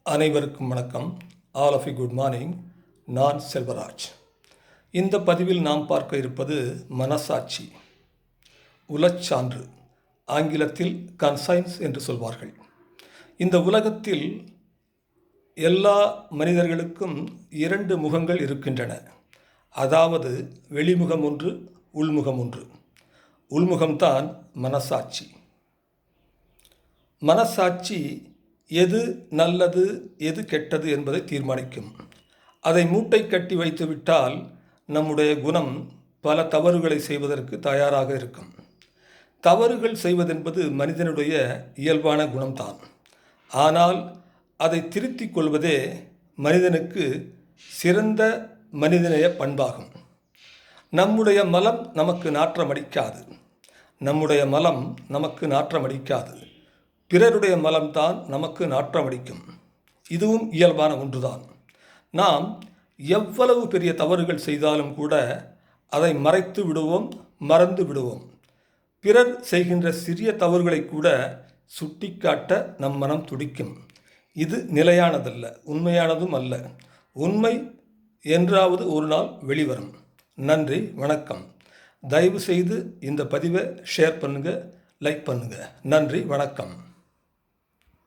அனைவருக்கும் வணக்கம். All of you good morning. நான் செல்வராஜ். இந்த பதிவில் நாம் பார்க்க இருப்பது மனசாட்சி, உளச்சான்று, ஆங்கிலத்தில் கன்சைன்ஸ் என்று சொல்வார்கள். இந்த உலகத்தில் எல்லா மனிதர்களுக்கும் இரண்டு முகங்கள் இருக்கின்றன. அதாவது வெளிமுகம் ஒன்று, உள்முகம் ஒன்று. உள்முகம்தான் மனசாட்சி. மனசாட்சி எது நல்லது எது கெட்டது என்பதை தீர்மானிக்கும். அதை மூட்டை கட்டி வைத்துவிட்டால் நம்முடைய குணம் பல தவறுகளை செய்வதற்கு தயாராக இருக்கும். தவறுகள் செய்வதென்பது மனிதனுடைய இயல்பான குணம்தான். ஆனால் அதை திருத்திக் கொள்வதே மனிதனுக்கு சிறந்த மனிதநேய பண்பாகும். நம்முடைய மலம் நமக்கு நாற்றமடிக்காது. பிறருடைய மலம்தான் நமக்கு நாற்றமடிக்கும். இதுவும் இயல்பான ஒன்றுதான். நாம் எவ்வளவு பெரிய தவறுகள் செய்தாலும் கூட அதை மறைத்து விடுவோம், மறந்து விடுவோம். பிறர் செய்கின்ற சிறிய தவறுகளை கூட சுட்டிக்காட்ட நம் மனம் துடிக்கும். இது நிலையானதல்ல, உண்மையானதும் அல்ல. உண்மை என்றாவது ஒரு நாள் வெளிவரும். நன்றி, வணக்கம். தயவு செய்து இந்த பதிவை ஷேர் பண்ணுங்கள், லைக் பண்ணுங்கள். நன்றி, வணக்கம்.